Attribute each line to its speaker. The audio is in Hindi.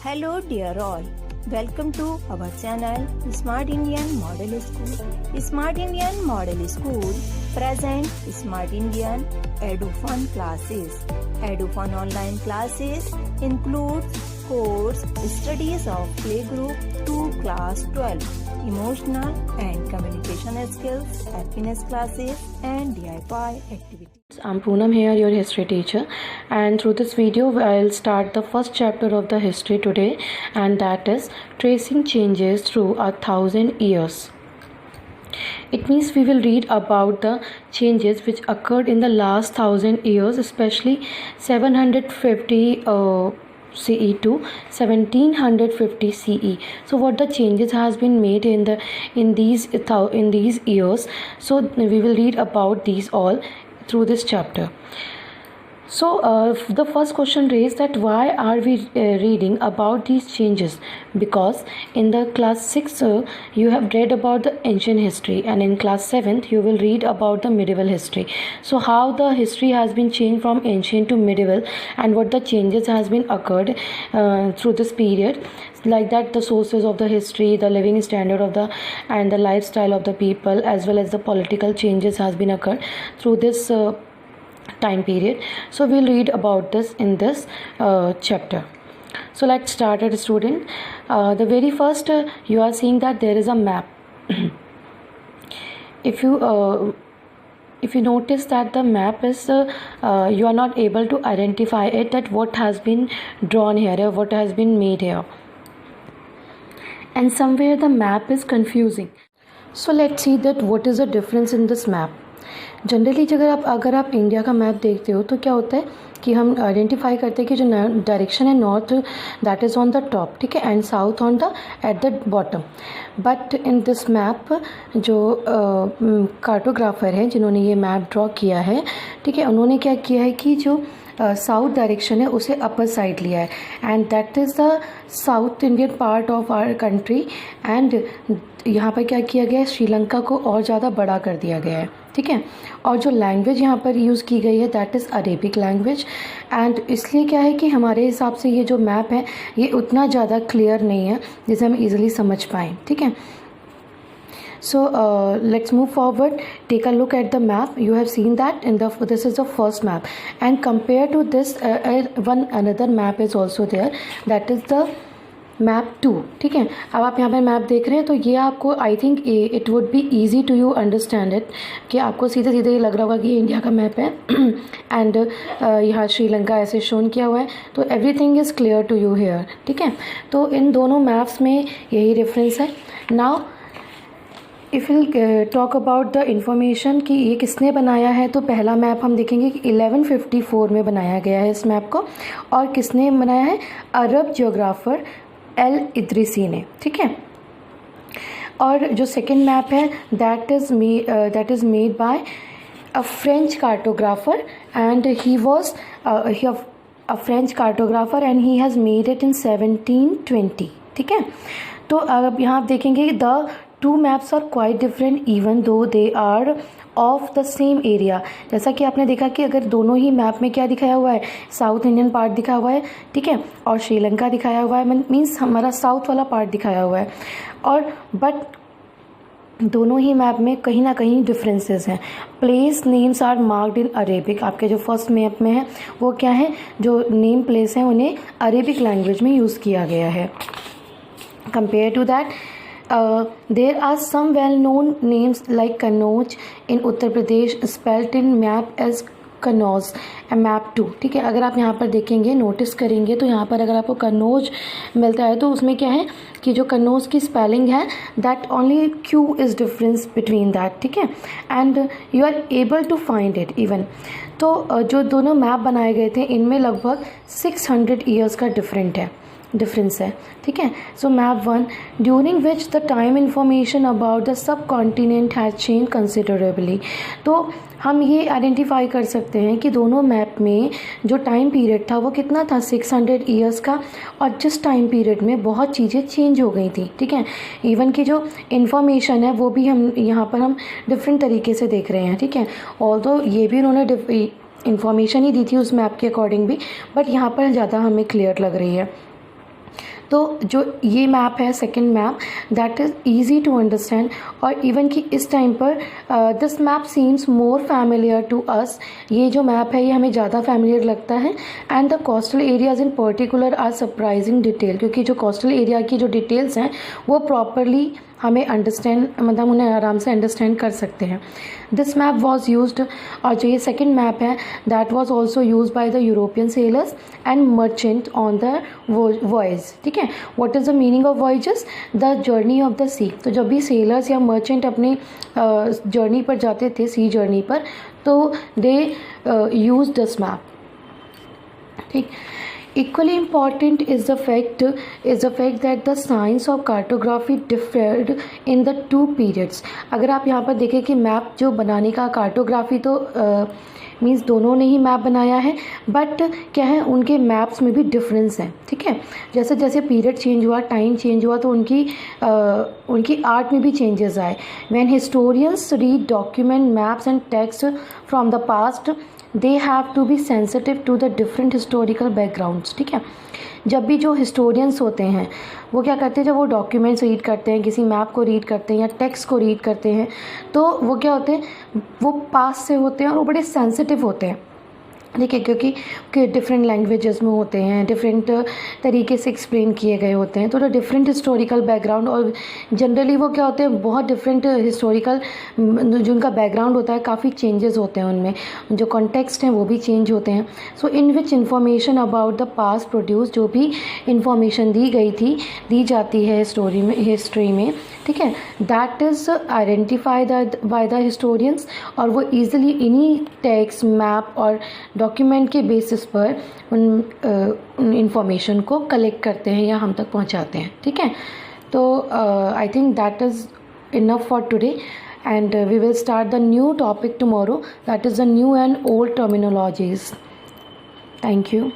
Speaker 1: Hello dear all, welcome to our channel Smart Indian Model School. Smart Indian Model School present Smart Indian EduFun classes. EduFun online classes include course studies of playgroup to class 12, emotional and communication skills, happiness classes and DIY activities.
Speaker 2: I'm Poonam here, your history teacher, and through this video I'll start the first chapter of the history today, and that is tracing changes through 1,000 years. It means we will read about the changes which occurred in the last 1,000 years, especially 750 CE to 1750 CE. So what the changes has been made in these years. So we will read about these all through this chapter. So the first question raised that why are we reading about these changes? Because in the class 6 you have read about the ancient history, and in class 7th you will read about the medieval history. So how the history has been changed from ancient to medieval, and what the changes has been occurred through this period, like that the sources of the history, the living standard of the and the lifestyle of the people, as well as the political changes has been occurred through this time period. So we'll read about this in this chapter. So let's start it, student. The very first you are seeing that there is a map. If you notice that the map is you are not able to identify it, that what has been drawn here or what has been made here, and somewhere the map is confusing. So let's see that what is the difference in this map. Generally अगर आप इंडिया का मैप देखते हो तो क्या होता है कि हम आइडेंटिफाई करते हैं कि जो डायरेक्शन है north that is on the top, ठीक है, and south on the at the bottom. But in this map जो कार्टोग्राफर हैं जिन्होंने ये मैप ड्रॉ किया है, ठीक है, उन्होंने क्या किया है कि जो साउथ डायरेक्शन है उसे अपर साइड लिया है, and that is the south Indian part of our country. एंड यहाँ पर क्या किया गया है, श्रीलंका को और ज़्यादा बड़ा कर दिया गया है, ठीक है. और जो लैंग्वेज यहाँ पर यूज़ की गई है that is Arabic language. And इसलिए क्या है कि हमारे हिसाब से ये जो मैप है ये उतना ज़्यादा क्लियर नहीं है जिसे हम इजीली समझ पाएँ, ठीक है. So let's move forward. Take a look at the map. You have seen that this is the first map, and compared to this another map is also there, that is the map 2, ठीक है. अब आप यहाँ पर मैप देख रहे हैं तो ये आपको I think it would be easy to you understand it, कि आपको सीधे सीधे ये लग रहा होगा कि ये इंडिया का मैप है एंड यहाँ श्रीलंका ऐसे शोन किया हुआ है, तो everything is clear to you here, ठीक है. तो इन दोनों मैप्स में यही डिफरेंस है. Now if will talk about the information कि ये किसने बनाया है, तो पहला मैप हम देखेंगे कि 1154 में बनाया गया है इस मैप को, और किसने बनाया है, अरब जियोग्राफर एल इद्रिसी ने, ठीक है. और जो सेकंड मैप है that is made by a French cartographer, and he was a French cartographer and he has made it in 1720, ठीक है. तो अब यहाँ आप देखेंगे the two maps are quite different even though they are of the same area. जैसा कि आपने देखा कि अगर दोनों ही मैप में क्या दिखाया हुआ है, साउथ इंडियन पार्ट दिखाया हुआ है, ठीक है, और श्रीलंका दिखाया हुआ है, मीन्स हमारा साउथ वाला पार्ट दिखाया हुआ है. और बट दोनों ही मैप में कहीं ना कहीं डिफरेंसेस हैं. Place names are marked in Arabic. आपके जो फर्स्ट मैप में है वो क्या है, जो नेम प्लेस हैं उन्हें अरेबिक लैंग्वेज में यूज़ किया गया है. Compare to that there are some well-known names like Kannauj in Uttar Pradesh spelled in map as Kannauj and map 2, ठीक है. अगर आप यहाँ पर देखेंगे, नोटिस करेंगे तो यहाँ पर अगर आपको कन्नौज मिलता है तो उसमें क्या है कि जो कन्नौज की स्पेलिंग है that only Q is difference between that, ठीक है, and you are able to find it even. तो जो दोनों मैप बनाए गए थे इनमें लगभग 600 ईयर्स का डिफरेंस है, ठीक है. So map 1, during which the time information about the sub continent has change considerably. तो हम ये आइडेंटिफाई कर सकते हैं कि दोनों मैप में जो टाइम पीरियड था वो कितना था, 600 ईयर्स का, और जिस टाइम पीरियड में बहुत चीज़ें चेंज हो गई थी, ठीक है. इवन की जो इन्फॉर्मेशन है वो भी हम यहाँ पर हम डिफरेंट तरीके से देख रहे हैं, ठीक है. ऑल्दो ये भी उन्होंने इन्फॉर्मेशन ही दी थी उस मैप के अकॉर्डिंग भी, बट यहाँ पर ज़्यादा हमें क्लियर लग रही है. तो जो ये मैप है second map, that is easy to understand, और इवन कि इस टाइम पर this map seems more familiar to us, ये जो मैप है ये हमें ज़्यादा फैमिलियर लगता है। And the coastal areas in particular are surprising detail, क्योंकि जो कोस्टल एरिया की जो डिटेल्स हैं वो प्रॉपरली हमें अंडरस्टैंड, मतलब उन्हें आराम से अंडरस्टैंड कर सकते हैं। दिस मैप वॉज यूज्ड, और जो ये सेकेंड मैप है that was also use by the European sailors and merchant on the voyage. ठीक है, what is the meaning of voyages? The journey of the sea. तो जब भी सेलर्स या मर्चेंट अपनी जर्नी पर जाते थे, सी जर्नी पर, तो दे यूज दिस मैप। ठीक, equally important is the fact that the science of cartography differed in the two periods। अगर आप यहाँ पर देखें कि मैप जो बनाने का, कार्टोग्राफी तो मीन्स दोनों ने ही मैप बनाया है, बट क्या है उनके मैप्स में भी डिफरेंस है। ठीक है, जैसे जैसे पीरियड चेंज हुआ, टाइम चेंज हुआ, तो उनकी आर्ट में भी चेंजेस आए। When historians read document maps and text from the past, they have to be sensitive to the different historical backgrounds. ठीक है, जब भी जो हिस्टोरियंस होते हैं वो क्या करते हैं, जब वो डॉक्यूमेंट्स रीड करते हैं, किसी मैप को रीड करते हैं या टेक्स्ट को रीड करते हैं, तो वो क्या होते हैं, वो पास से होते हैं और वो बड़े सेंसिटिव होते हैं। ठीक है, क्योंकि डिफरेंट लैंग्वेजेस में होते हैं, डिफरेंट तरीके से एक्सप्लेन किए गए होते हैं, तो डिफरेंट हिस्टोरिकल बैकग्राउंड, और जनरली वो क्या होते हैं, बहुत डिफरेंट हिस्टोरिकल जो उनका बैकग्राउंड होता है, काफ़ी चेंजेस होते हैं उनमें, जो कॉन्टेक्स्ट हैं वो भी चेंज होते हैं। So in which information about the past produce, जो भी इंफॉर्मेशन दी जाती है हिस्ट्री में, ठीक है, that is identified by the historians, और वो ईजिली इन्हीं टेक्स्ट, मैप और डॉक्यूमेंट के बेसिस पर उन इंफॉर्मेशन को कलेक्ट करते हैं या हम तक पहुंचाते हैं। ठीक है, तो I think that is enough for today, and we will start the new topic tomorrow, that is the new and old terminologies. Thank you.